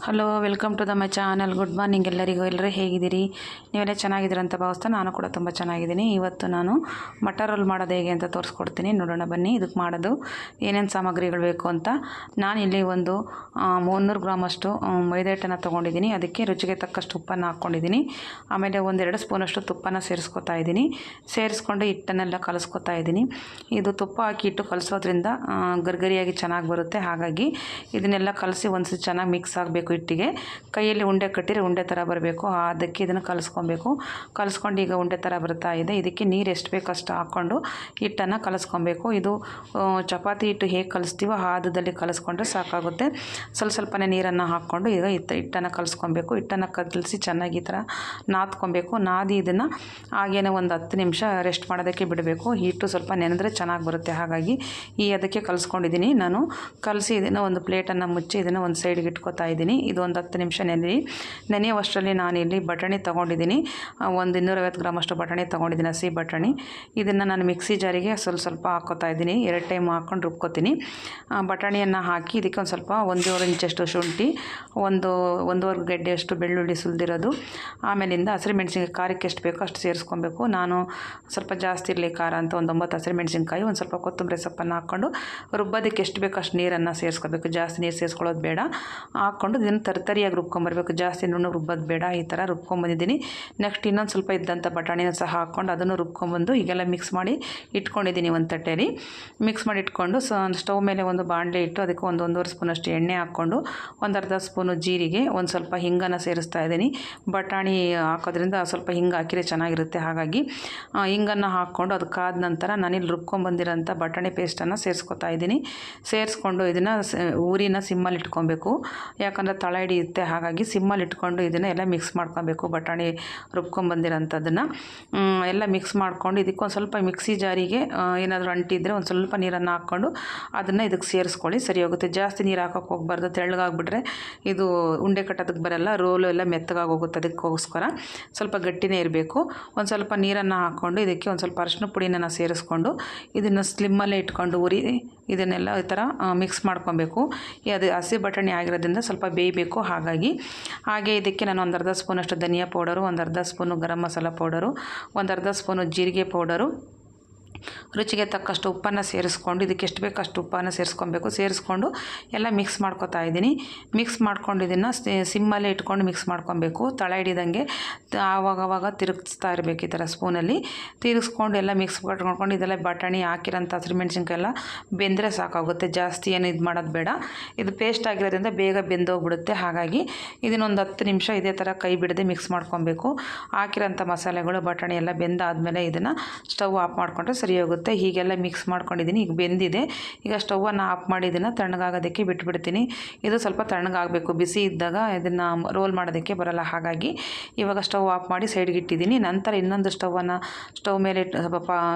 Hello welcome to my channel. Good morning ಎಲ್ಲರೂ ಹೇಗಿದ್ದೀರಿ? ನೀವೆಲ್ಲ ಚೆನ್ನಾಗಿದ್ದೀರ ಅಂತ ಭಾವಿಸ್ತಾ ನಾನು ಕೂಡ ತುಂಬ ಚೆನ್ನಾಗಿದ್ದೀನಿ. ಇವತ್ತು ನಾನು ಮಟರ್ ರೋಲ್ ಮಾಡೋದು ಹೇಗೆ ಅಂತ ತೋರಿಸ್ಕೊಡ್ತೀನಿ, ನೋಡೋಣ ಬನ್ನಿ. ಇದಕ್ಕೆ ಮಾಡೋದು ಏನೇನು ಸಾಮಗ್ರಿಗಳು ಬೇಕು ಅಂತ. ನಾನಿಲ್ಲಿ ಒಂದು 300 ಗ್ರಾಮಷ್ಟು ಮೈದಾ ಹಿಟ್ಟನ್ನು ತೊಗೊಂಡಿದ್ದೀನಿ. ಅದಕ್ಕೆ ರುಚಿಗೆ ತಕ್ಕಷ್ಟು ಉಪ್ಪನ್ನು ಹಾಕ್ಕೊಂಡಿದ್ದೀನಿ. ಆಮೇಲೆ 1-2 ಸ್ಪೂನಷ್ಟು ತುಪ್ಪನ ಸೇರಿಸ್ಕೊತಾ ಇದ್ದೀನಿ. ಸೇರಿಸ್ಕೊಂಡು ಹಿಟ್ಟನ್ನೆಲ್ಲ ಕಲಿಸ್ಕೊತಾ ಇದ್ದೀನಿ. ಇದು ತುಪ್ಪ ಹಾಕಿ ಹಿಟ್ಟು ಕಲಿಸೋದ್ರಿಂದ ಗರಿಗರಿಯಾಗಿ ಚೆನ್ನಾಗಿ ಬರುತ್ತೆ. ಹಾಗಾಗಿ ಇದನ್ನೆಲ್ಲ ಕಲಸಿ ಒಂದ್ಸತಿ ಚೆನ್ನಾಗಿ ಮಿಕ್ಸ್ ಆಗಬೇಕು. ಹಿಟ್ಟಿಗೆ ಕೈಯಲ್ಲಿ ಉಂಡೆ ಕಟ್ಟಿದ್ರೆ ಉಂಡೆ ಥರ ಬರಬೇಕು. ಅದಕ್ಕೆ ಇದನ್ನು ಕಲಿಸ್ಕೊಬೇಕು. ಕಲಿಸ್ಕೊಂಡು ಈಗ ಉಂಡೆ ಥರ ಬರ್ತಾ ಇದೆ. ಇದಕ್ಕೆ ನೀರು ಎಷ್ಟು ಬೇಕೋ ಅಷ್ಟು ಹಾಕ್ಕೊಂಡು ಹಿಟ್ಟನ್ನು ಕಲಿಸ್ಕೊಬೇಕು. ಇದು ಚಪಾತಿ ಹಿಟ್ಟು ಹೇಗೆ ಕಲಿಸ್ತೀವೋ ಆ ಹದದಲ್ಲಿ ಕಲಿಸ್ಕೊಂಡ್ರೆ ಸಾಕಾಗುತ್ತೆ. ಸ್ವಲ್ಪನೇ ನೀರನ್ನು ಹಾಕ್ಕೊಂಡು ಈಗ ಹಿಟ್ಟನ್ನು ಕಲಿಸ್ಕೊಬೇಕು. ಹಿಟ್ಟನ್ನು ಕಲಿಸಿ ಚೆನ್ನಾಗಿ ಈ ಥರ ನಾದ್ಕೊಬೇಕು. ನಾದಿ ಇದನ್ನು ಹಾಗೇನೆ ಒಂದು 10 ನಿಮಿಷ ರೆಸ್ಟ್ ಮಾಡೋದಕ್ಕೆ ಬಿಡಬೇಕು. ಹಿಟ್ಟು ಸ್ವಲ್ಪ ನೆನೆದ್ರೆ ಚೆನ್ನಾಗಿ ಬರುತ್ತೆ. ಹಾಗಾಗಿ ಅದಕ್ಕೆ ಕಲಿಸ್ಕೊಂಡಿದ್ದೀನಿ. ನಾನು ಕಲಸಿ ಇದನ್ನು ಒಂದು ಪ್ಲೇಟನ್ನು ಮುಚ್ಚಿ ಇದನ್ನು ಒಂದು ಸೈಡ್ಗೆ ಇಟ್ಕೊತಾ ಇದ್ದೀನಿ. ಇದು ಒಂದು 10 ನಿಮಿಷ ನೆನೆಯುವಷ್ಟರಲ್ಲಿ ನಾನಿಲ್ಲಿ ಬಟಾಣಿ ತೊಗೊಂಡಿದ್ದೀನಿ. ಒಂದು 250 ಗ್ರಾಮಷ್ಟು ಬಟಾಣಿ ತೊಗೊಂಡಿದ್ದೀನಿ, ಹಸಿ ಬಟಾಣಿ. ಇದನ್ನು ನಾನು ಮಿಕ್ಸಿ ಜಾರಿಗೆ ಸ್ವಲ್ಪ ಹಾಕ್ಕೋತಾ ಇದ್ದೀನಿ. 2 ಟೈಮ್ ಹಾಕ್ಕೊಂಡು ರುಬ್ಕೋತೀನಿ. ಬಟಾಣಿಯನ್ನು ಹಾಕಿ ಇದಕ್ಕೆ ಒಂದು ಸ್ವಲ್ಪ 1.5 ಇಂಚಷ್ಟು ಶುಂಠಿ, 1.5 ಗೆಡ್ಡೆಯಷ್ಟು ಬೆಳ್ಳುಳ್ಳಿ ಸುಲಿದಿರೋದು, ಆಮೇಲಿಂದ ಹಸಿರುಮೆಣಸಿನ್ಕಾಯಿ ಖಾರಕ್ಕೆ ಎಷ್ಟು ಬೇಕೋ ಅಷ್ಟು ಸೇರಿಸ್ಕೊಬೇಕು. ನಾನು ಸ್ವಲ್ಪ ಜಾಸ್ತಿ ಇರಲಿ ಖಾರ ಅಂತ ಒಂದು 9 ಹಸಿರುಮೆಣಸಿನ್ಕಾಯಿ, ಒಂದು ಸ್ವಲ್ಪ ಕೊತ್ತಂಬರಿ ಸೊಪ್ಪನ್ನು ಹಾಕ್ಕೊಂಡು ರುಬ್ಬೋದಕ್ಕೆ ಎಷ್ಟು ಬೇಕೋ ಅಷ್ಟು ನೀರನ್ನು ಸೇರಿಸ್ಕೋಬೇಕು. ಜಾಸ್ತಿ ನೀರು ಸೇರಿಸ್ಕೊಳ್ಳೋದು ಬೇಡ. ಹಾಕ್ಕೊಂಡು ಇದನ್ನು ತರಿಯಾಗಿ ರುಬ್ಕೊಂಬರ್ಬೇಕು. ಜಾಸ್ತಿ ನುಣ್ಣಗೆ ರುಬ್ಬೋದು ಬೇಡ. ಈ ಥರ ರುಬ್ಕೊಂಬಂದಿದ್ದೀನಿ. ನೆಕ್ಸ್ಟ್ ಇನ್ನೊಂದು ಸ್ವಲ್ಪ ಇದ್ದಂಥ ಬಟಾಣಿನ ಸಹ ಹಾಕ್ಕೊಂಡು ಅದನ್ನು ರುಬ್ಕೊಂಬಂದು ಈಗೆಲ್ಲ ಮಿಕ್ಸ್ ಮಾಡಿ ಇಟ್ಕೊಂಡಿದ್ದೀನಿ. ಒಂದು ತಟ್ಟೆಯಲ್ಲಿ ಮಿಕ್ಸ್ ಮಾಡಿ ಇಟ್ಕೊಂಡು ಸ್ಟವ್ ಮೇಲೆ ಒಂದು ಬಾಣಲೆ ಇಟ್ಟು ಅದಕ್ಕೆ 1-1.5 ಸ್ಪೂನಷ್ಟು ಎಣ್ಣೆ ಹಾಕ್ಕೊಂಡು 1/2 ಸ್ಪೂನು ಜೀರಿಗೆ, ಒಂದು ಸ್ವಲ್ಪ ಹಿಂಗನ್ನು ಸೇರಿಸ್ತಾ ಇದ್ದೀನಿ. ಬಟಾಣಿ ಹಾಕೋದ್ರಿಂದ ಸ್ವಲ್ಪ ಹಿಂಗೆ ಹಾಕಿದ್ರೆ ಚೆನ್ನಾಗಿರುತ್ತೆ. ಹಾಗಾಗಿ ಹಿಂಗನ್ನು ಹಾಕ್ಕೊಂಡು ಅದು ಕಾದ ನಂತರ ನಾನಿಲ್ಲಿ ರುಬ್ಕೊಂಬಂದಿರೋಂಥ ಬಟಾಣಿ ಪೇಸ್ಟನ್ನು ಸೇರಿಸ್ಕೊತಾ ಇದ್ದೀನಿ. ಸೇರಿಸ್ಕೊಂಡು ಇದನ್ನು ಊರಿನ ಸಿಮ್ಮಲ್ಲಿ ಇಟ್ಕೊಬೇಕು. ಯಾಕಂದರೆ ತಳ ಹಿಡಿಯುತ್ತೆ. ಹಾಗಾಗಿ ಸಿಮ್ಮಲ್ಲಿ ಇಟ್ಕೊಂಡು ಇದನ್ನು ಎಲ್ಲ ಮಿಕ್ಸ್ ಮಾಡ್ಕೊಬೇಕು. ಬಟಾಣಿ ರುಬ್ಕೊಂಬಂದಿರೋಂಥದ್ದನ್ನು ಎಲ್ಲ ಮಿಕ್ಸ್ ಮಾಡ್ಕೊಂಡು ಇದಕ್ಕೆ ಒಂದು ಸ್ವಲ್ಪ ಮಿಕ್ಸಿ ಜಾರಿಗೆ ಏನಾದರೂ ಅಂಟಿದ್ರೆ ಒಂದು ಸ್ವಲ್ಪ ನೀರನ್ನು ಹಾಕ್ಕೊಂಡು ಅದನ್ನು ಇದಕ್ಕೆ ಸೇರಿಸ್ಕೊಳ್ಳಿ, ಸರಿ ಹೋಗುತ್ತೆ. ಜಾಸ್ತಿ ನೀರು ಹಾಕೋಕ್ಕೆ ಹೋಗ್ಬಾರ್ದು. ತೆಳ್ಳಗಾಗ್ಬಿಟ್ರೆ ಇದು ಉಂಡೆ ಕಟ್ಟೋದಕ್ಕೆ ಬರೋಲ್ಲ, ರೋಲು ಎಲ್ಲ ಮೆತ್ತಗಾಗಿ ಹೋಗುತ್ತೆ. ಅದಕ್ಕೋಸ್ಕರ ಸ್ವಲ್ಪ ಗಟ್ಟಿನೇ ಇರಬೇಕು. ಒಂದು ಸ್ವಲ್ಪ ನೀರನ್ನು ಹಾಕ್ಕೊಂಡು ಇದಕ್ಕೆ ಒಂದು ಸ್ವಲ್ಪ ಅರಿಶಿನ ಪುಡಿನ ಸೇರಿಸ್ಕೊಂಡು ಇದನ್ನು ಸ್ಲಿಮ್ಮಲ್ಲೇ ಇಟ್ಕೊಂಡು ಉರಿ ಇದನ್ನೆಲ್ಲ ಈ ಥರ ಮಿಕ್ಸ್ ಮಾಡ್ಕೊಬೇಕು. ಅದು ಹಸಿ ಬಟಾಣಿ ಆಗಿರೋದ್ರಿಂದ ಸ್ವಲ್ಪ ಬೇಯಬೇಕು. ಹಾಗೆ ಇದಕ್ಕೆ ನಾನು 1/2 ಸ್ಪೂನಷ್ಟು ಧನಿಯಾ powder, 1/2 spoon garam masala powder, 1/2 spoon ಜೀರಿಗೆ ಪೌಡರು, ರುಚಿಗೆ ತಕ್ಕಷ್ಟು ಉಪ್ಪನ್ನು ಸೇರಿಸ್ಕೊಂಡು ಇದಕ್ಕೆ ಎಷ್ಟು ಬೇಕೋ ಅಷ್ಟು ಉಪ್ಪನ್ನು ಸೇರಿಸ್ಕೊಬೇಕು. ಸೇರಿಸ್ಕೊಂಡು ಎಲ್ಲ ಮಿಕ್ಸ್ ಮಾಡ್ಕೊತಾ ಇದ್ದೀನಿ. ಮಿಕ್ಸ್ ಮಾಡ್ಕೊಂಡು ಇದನ್ನು ಸಿಮ್ಮಲ್ಲೇ ಇಟ್ಕೊಂಡು ಮಿಕ್ಸ್ ಮಾಡ್ಕೊಬೇಕು. ತಳ ಹಿಡಿದಂಗೆ ಆವಾಗವಾಗ ತಿರುಗಿಸ್ತಾ ಇರಬೇಕು. ಈ ಥರ ಸ್ಪೂನಲ್ಲಿ ತಿರುಗಿಸ್ಕೊಂಡು ಎಲ್ಲ ಮಿಕ್ಸ್ ಮಾಡ್ಕೊಂಡು ಇದೆಲ್ಲ ಬಟಾಣಿ ಹಾಕಿರೋಂಥ ಹಸಿರುಮೆಣಸಿನ್ಕಾಯಿ ಎಲ್ಲ ಬೆಂದರೆ ಸಾಕಾಗುತ್ತೆ. ಜಾಸ್ತಿ ಏನು ಇದು ಮಾಡೋದು ಬೇಡ. ಇದು ಪೇಸ್ಟ್ ಆಗಿರೋದ್ರಿಂದ ಬೇಗ ಬೆಂದೋಗ್ಬಿಡುತ್ತೆ. ಹಾಗಾಗಿ ಇದನ್ನೊಂದು 10 ನಿಮಿಷ ಇದೇ ಥರ ಕೈ ಬಿಡದೆ ಮಿಕ್ಸ್ ಮಾಡ್ಕೊಬೇಕು. ಹಾಕಿರೋಂಥ ಮಸಾಲೆಗಳು ಬಟಾಣಿ ಎಲ್ಲ ಬೆಂದಾದಮೇಲೆ ಇದನ್ನು ಸ್ಟವ್ ಆಫ್ ಮಾಡಿಕೊಂಡ್ರೆ ಸರಿ ಹೋಗುತ್ತೆ. ಹೀಗೆಲ್ಲ ಮಿಕ್ಸ್ ಮಾಡ್ಕೊಂಡಿದ್ದೀನಿ. ಈಗ ಬೆಂದಿದೆ. ಈಗ ಸ್ಟವನ್ನು ಆಫ್ ಮಾಡಿ ಇದನ್ನು ತಣ್ಣಗಾಗೋದಕ್ಕೆ ಬಿಟ್ಬಿಡ್ತೀನಿ. ಇದು ಸ್ವಲ್ಪ ತಣ್ಣಗಾಗಬೇಕು. ಬಿಸಿ ಇದ್ದಾಗ ಇದನ್ನು ರೋಲ್ ಮಾಡೋದಕ್ಕೆ ಬರೋಲ್ಲ. ಹಾಗಾಗಿ ಇವಾಗ ಸ್ಟವ್ ಆಫ್ ಮಾಡಿ ಸೈಡ್ಗೆ ಇಟ್ಟಿದ್ದೀನಿ. ನಂತರ ಇನ್ನೊಂದು ಸ್ಟವ್ ಮೇಲೆ ಸ್ವಲ್ಪ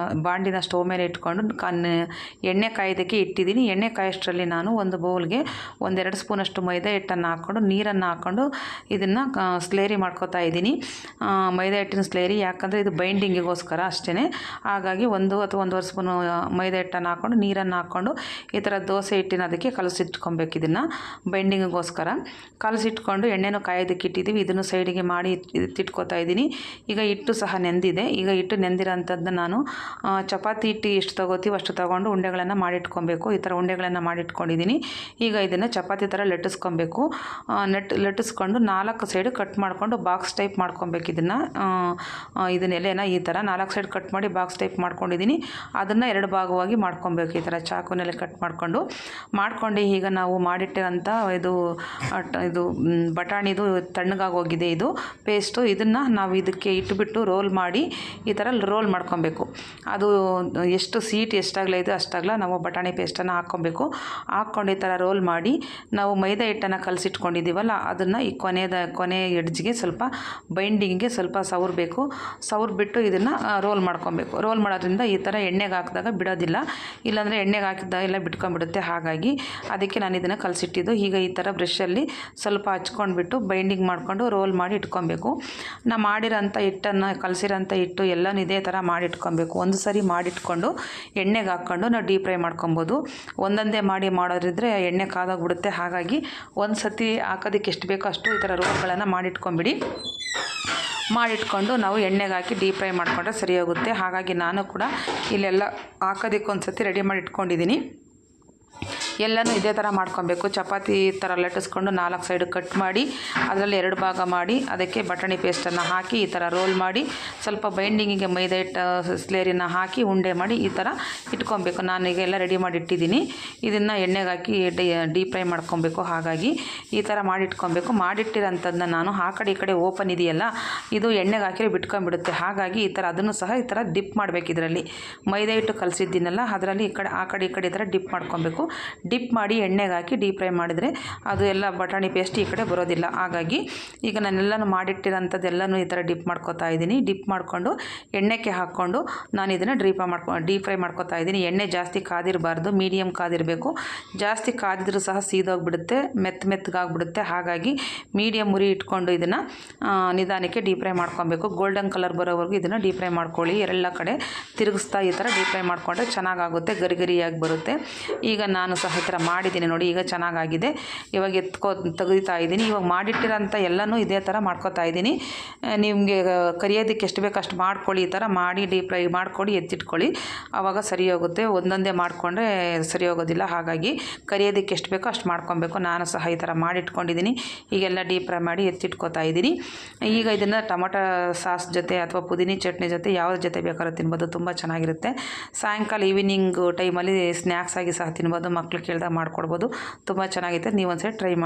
ಬಾಂಡಿನ ಸ್ಟವ್ ಮೇಲೆ ಇಟ್ಕೊಂಡು ಎಣ್ಣೆ ಕಾಯೋದಕ್ಕೆ ಇಟ್ಟಿದ್ದೀನಿ. ಎಣ್ಣೆ ಕಾಯೋಷ್ಟರಲ್ಲಿ ನಾನು ಒಂದು ಬೌಲ್ಗೆ 1-2 ಸ್ಪೂನಷ್ಟು ಮೈದಾ ಹಿಟ್ಟನ್ನು ಹಾಕ್ಕೊಂಡು ನೀರನ್ನು ಹಾಕ್ಕೊಂಡು ಇದನ್ನು ಸ್ಲೇರಿ ಮಾಡ್ಕೊತಾ ಇದ್ದೀನಿ. ಮೈದಾ ಹಿಟ್ಟಿನ ಸ್ಲೇರಿ ಯಾಕಂದರೆ ಇದು ಬೈಂಡಿಂಗಿಗೋಸ್ಕರ ಅಷ್ಟೇ. ಹಾಗಾಗಿ 1 ಅಥವಾ 1.5 ಸ್ಪೂನು ಮೈದಾ ಹಿಟ್ಟನ್ನು ಹಾಕ್ಕೊಂಡು ನೀರನ್ನು ಹಾಕ್ಕೊಂಡು ಈ ಥರ ದೋಸೆ ಹಿಟ್ಟಿನ ಅದಕ್ಕೆ ಕಲಸಿಟ್ಕೊಬೇಕು. ಇದನ್ನು ಬೈಂಡಿಂಗಿಗೋಸ್ಕರ ಕಲಸಿಟ್ಕೊಂಡು ಎಣ್ಣೆನೂ ಕಾಯೋದಕ್ಕೆ ಇಟ್ಟಿದ್ದೀವಿ. ಇದನ್ನು ಸೈಡಿಗೆ ಮಾಡಿ ಇಟ್ಕೊತಾ ಇದ್ದೀನಿ. ಈಗ ಹಿಟ್ಟು ಸಹ ನೆಂದಿದೆ. ಈಗ ಹಿಟ್ಟು ನೆಂದಿರೋಂಥದ್ದನ್ನ ನಾನು ಚಪಾತಿ ಹಿಟ್ಟು ಎಷ್ಟು ತೊಗೋತೀವಿ ಅಷ್ಟು ತೊಗೊಂಡು ಉಂಡೆಗಳನ್ನು ಮಾಡಿಟ್ಕೊಬೇಕು. ಈ ಥರ ಉಂಡೆಗಳನ್ನು ಮಾಡಿಟ್ಕೊಂಡಿದ್ದೀನಿ. ಈಗ ಇದನ್ನು ಚಪಾತಿ ಥರ ಲಟ್ಟಿಸ್ಕೊಬೇಕು. ಲಟ್ಟಿಸ್ಕೊಂಡು 4 ಸೈಡು ಕಟ್ ಮಾಡಿಕೊಂಡು ಬಾಕ್ಸ್ ಟೈಪ್ ಮಾಡ್ಕೊಬೇಕು. ಇದನ್ನೆಲ್ಲ ಈ ಥರ 4 ಸೈಡ್ ಕಟ್ ಮಾಡಿ ಬಾಕ್ಸ್ ಟೈಪ್ ಮಾಡ್ಕೊಂಡಿದ್ದೀನಿ. ಅದನ್ನು 2 ಭಾಗವಾಗಿ ಮಾಡ್ಕೊಬೇಕು. ಈ ಥರ ಚಾಕುನಲ್ಲಿ ಕಟ್ ಮಾಡ್ಕೊಂಡು ಈಗ ನಾವು ಮಾಡಿಟ್ಟಿರೋಂಥ ಇದು ಬಟಾಣಿದು ತಣ್ಣಗಾಗಿ ಹೋಗಿದೆ ಇದು ಪೇಸ್ಟು. ಇದನ್ನು ನಾವು ಇದಕ್ಕೆ ಇಟ್ಬಿಟ್ಟು ರೋಲ್ ಮಾಡಿ ಈ ಥರ ರೋಲ್ ಮಾಡ್ಕೊಬೇಕು. ಅದು ಎಷ್ಟು ಸೀಟ್ ಎಷ್ಟಾಗಲ ಇದೆ ಅಷ್ಟಾಗಲ ನಾವು ಬಟಾಣಿ ಪೇಸ್ಟನ್ನು ಹಾಕ್ಕೊಬೇಕು. ಹಾಕ್ಕೊಂಡು ಈ ಥರ ರೋಲ್ ಮಾಡಿ ನಾವು ಮೈದಾ ಹಿಟ್ಟನ್ನು ಕಲಸಿಟ್ಕೊಂಡಿದ್ದೀವಲ್ಲ ಅದನ್ನು ಈ ಕೊನೆ ಎಡ್ಜ್ಗೆ ಸ್ವಲ್ಪ ಬೈಂಡಿಂಗ್ಗೆ ಸ್ವಲ್ಪ ಸವರಬೇಕು. ಸವರ್ಬಿಟ್ಟು ಇದನ್ನು ರೋಲ್ ಮಾಡ್ಕೊಬೇಕು. ರೋಲ್ ಮಾಡೋದ್ರಿಂದ ಈ ಥರ ಎಣ್ಣೆಗೆ ಹಾಕಿದಾಗ ಬಿಡೋದಿಲ್ಲ, ಇಲ್ಲಾಂದರೆ ಎಣ್ಣೆಗೆ ಹಾಕಿದಾಗ ಎಲ್ಲ ಬಿಟ್ಕೊಂಡ್ಬಿಡುತ್ತೆ. ಹಾಗಾಗಿ ಅದಕ್ಕೆ ನಾನು ಇದನ್ನು ಕಲಸಿಟ್ಟಿದ್ದು. ಈಗ ಈ ಥರ ಬ್ರಷಲ್ಲಿ ಸ್ವಲ್ಪ ಹಚ್ಕೊಂಡ್ಬಿಟ್ಟು ಬೈಂಡಿಂಗ್ ಮಾಡಿಕೊಂಡು ರೋಲ್ ಮಾಡಿ ಇಟ್ಕೊಬೇಕು. ನಾ ಮಾಡಿರೋಂಥ ಹಿಟ್ಟನ್ನು ಕಲಸಿರೋಂಥ ಹಿಟ್ಟು ಎಲ್ಲನೂ ಇದೇ ಥರ ಮಾಡಿಟ್ಕೊಬೇಕು. ಒಂದು ಸರಿ ಮಾಡಿಟ್ಕೊಂಡು ಎಣ್ಣೆಗೆ ಹಾಕ್ಕೊಂಡು ನಾವು ಡೀಪ್ ಫ್ರೈ ಮಾಡ್ಕೊಬೋದು. ಒಂದೊಂದೇ ಮಾಡೋದ್ರಿದ್ರೆ ಎಣ್ಣೆ ಕಾದೋಗ್ಬಿಡುತ್ತೆ. ಹಾಗಾಗಿ ಒಂದು ಸತಿ ಹಾಕೋದಕ್ಕೆ ಎಷ್ಟು ಬೇಕೋ ಅಷ್ಟು ಈ ಥರ ರೋಲ್ಗಳನ್ನು ಮಾಡಿಟ್ಕೊಂಡು ನಾವು ಎಣ್ಣೆಗೆ ಹಾಕಿ ಡೀಪ್ ಫ್ರೈ ಮಾಡಿಕೊಂಡ್ರೆ ಸರಿ ಹೋಗುತ್ತೆ. ಹಾಗಾಗಿ ನಾನು ಕೂಡ ಇಲ್ಲೆಲ್ಲ ಹಾಕೋದಕ್ಕೆ ಒಂದು ಸತಿ ರೆಡಿ ಮಾಡಿ ಇಟ್ಕೊಂಡಿದ್ದೀನಿ. ಎಲ್ಲನೂ ಇದೇ ಥರ ಮಾಡ್ಕೊಬೇಕು. ಚಪಾತಿ ಥರ ಲಟ್ಟಿಸ್ಕೊಂಡು 4 ಸೈಡು ಕಟ್ ಮಾಡಿ ಅದರಲ್ಲಿ 2 ಭಾಗ ಮಾಡಿ ಅದಕ್ಕೆ ಬಟಾಣಿ ಪೇಸ್ಟನ್ನು ಹಾಕಿ ಈ ಥರ ರೋಲ್ ಮಾಡಿ ಸ್ವಲ್ಪ ಬೈಂಡಿಂಗಿಗೆ ಮೈದಾ ಹಿಟ್ಟು ಸ್ಲೇರಿನ ಹಾಕಿ ಉಂಡೆ ಮಾಡಿ ಈ ಥರ ಇಟ್ಕೊಬೇಕು. ನಾನೀಗ ಎಲ್ಲ ರೆಡಿ ಮಾಡಿ ಇಟ್ಟಿದ್ದೀನಿ. ಇದನ್ನು ಎಣ್ಣೆಗೆ ಹಾಕಿ ಡೀಪ್ ಫ್ರೈ ಮಾಡ್ಕೊಬೇಕು. ಹಾಗಾಗಿ ಈ ಥರ ಮಾಡಿಟ್ಕೊಬೇಕು. ಮಾಡಿಟ್ಟಿರೋಂಥದ್ದನ್ನ ನಾನು ಆ ಕಡೆ ಓಪನ್ ಇದೆಯಲ್ಲ, ಇದು ಎಣ್ಣೆಗೆ ಹಾಕಿ ಬಿಟ್ಕೊಂಡ್ಬಿಡುತ್ತೆ. ಹಾಗಾಗಿ ಈ ಥರ ಅದನ್ನು ಸಹ ಈ ಥರ ಡಿಪ್ ಮಾಡಬೇಕು. ಇದರಲ್ಲಿ ಮೈದಾ ಹಿಟ್ಟು ಕಲಸಿದ್ದೀನಲ್ಲ ಅದರಲ್ಲಿ ಆ ಕಡೆ ಈ ಥರ ಡಿಪ್ ಮಾಡ್ಕೊಬೇಕು. ಡಿಪ್ ಮಾಡಿ ಎಣ್ಣೆಗೆ ಹಾಕಿ ಡೀಪ್ ಫ್ರೈ ಮಾಡಿದರೆ ಅದು ಎಲ್ಲ ಬಟಾಣಿ ಪೇಸ್ಟ್ ಈ ಕಡೆ ಬರೋದಿಲ್ಲ. ಹಾಗಾಗಿ ಈಗ ನಾನೆಲ್ಲನೂ ಮಾಡಿಟ್ಟಿರೋಂಥದ್ದೆಲ್ಲನೂ ಈ ಥರ ಡಿಪ್ ಮಾಡ್ಕೊತಾ ಇದ್ದೀನಿ. ಡಿಪ್ ಮಾಡಿಕೊಂಡು ಎಣ್ಣೆಗೆ ಹಾಕ್ಕೊಂಡು ನಾನು ಇದನ್ನು ಡೀಪ್ ಫ್ರೈ ಮಾಡ್ಕೊತಾ ಇದ್ದೀನಿ. ಎಣ್ಣೆ ಜಾಸ್ತಿ ಕಾದಿರಬಾರ್ದು, ಮೀಡಿಯಮ್ ಕಾದಿರಬೇಕು. ಜಾಸ್ತಿ ಕಾದಿದ್ರೂ ಸಹ ಸೀದೋಗ್ಬಿಡುತ್ತೆ, ಮೆತ್ತಗಾಗ್ಬಿಡುತ್ತೆ. ಹಾಗಾಗಿ ಮೀಡಿಯಮ್ ಉರಿ ಇಟ್ಕೊಂಡು ಇದನ್ನು ನಿಧಾನಕ್ಕೆ ಡೀಪ್ ಫ್ರೈ ಮಾಡ್ಕೊಬೇಕು. ಗೋಲ್ಡನ್ ಕಲರ್ ಬರೋವರೆಗೂ ಇದನ್ನು ಡೀಪ್ ಫ್ರೈ ಮಾಡ್ಕೊಳ್ಳಿ. ಎಲ್ಲ ಕಡೆ ತಿರುಗಿಸ್ತಾ ಈ ಥರ ಡೀಪ್ ಫ್ರೈ ಮಾಡಿಕೊಂಡ್ರೆ ಚೆನ್ನಾಗಾಗುತ್ತೆ, ಗರಿಗರಿಯಾಗಿ ಬರುತ್ತೆ. ಈಗ ನಾನು ಸಹ ಈ ಥರ ಮಾಡಿದ್ದೀನಿ ನೋಡಿ, ಈಗ ಚೆನ್ನಾಗಾಗಿದೆ. ಇವಾಗ ತೆಗಿತಾ ಇದ್ದೀನಿ. ಇವಾಗ ಮಾಡಿಟ್ಟಿರೋಂಥ ಎಲ್ಲನೂ ಇದೇ ಥರ ಮಾಡ್ಕೊತಾ ಇದ್ದೀನಿ. ನಿಮಗೆ ಕರಿಯೋದಕ್ಕೆ ಎಷ್ಟು ಬೇಕು ಅಷ್ಟು ಮಾಡ್ಕೊಳ್ಳಿ. ಈ ಥರ ಮಾಡಿ ಡೀಪ್ ಫ್ರೈ ಮಾಡ್ಕೊಳ್ಳಿ, ಎತ್ತಿಟ್ಕೊಳ್ಳಿ, ಆವಾಗ ಸರಿ ಹೋಗುತ್ತೆ. ಒಂದೊಂದೇ ಮಾಡಿಕೊಂಡ್ರೆ ಸರಿ ಹೋಗೋದಿಲ್ಲ. ಹಾಗಾಗಿ ಕರಿಯೋದಕ್ಕೆ ಎಷ್ಟು ಬೇಕೋ ಅಷ್ಟು ಮಾಡ್ಕೊಬೇಕು. ನಾನು ಸಹ ಈ ಥರ ಮಾಡಿಟ್ಕೊಂಡಿದ್ದೀನಿ. ಈಗೆಲ್ಲ ಡೀಪ್ ಫ್ರೈ ಮಾಡಿ ಎತ್ತಿಟ್ಕೊತಾ ಇದ್ದೀನಿ. ಈಗ ಇದನ್ನು ಟೊಮೊಟೊ ಸಾಸ್ ಜೊತೆ ಅಥವಾ ಪುದೀನಿ ಚಟ್ನಿ ಜೊತೆ ಯಾವುದ್ರ ಜೊತೆ ಬೇಕಾದ್ರೂ ತಿನ್ಬೋದು, ತುಂಬ ಚೆನ್ನಾಗಿರುತ್ತೆ. ಸಾಯಂಕಾಲ ಈವ್ನಿಂಗ್ ಟೈಮಲ್ಲಿ ಸ್ನ್ಯಾಕ್ಸ್ ಆಗಿ ಸಹ ತಿನ್ಬೋದು. ಮಕ್ಳು ಕೇಳಿದಾಗ ಮಾಡಿಕೊಡ್ಬೋದು, ತುಂಬ ಚೆನ್ನಾಗಿರುತ್ತೆ. ನೀವು ಒಂದ್ಸರಿ ಟ್ರೈ ಮಾಡಿ.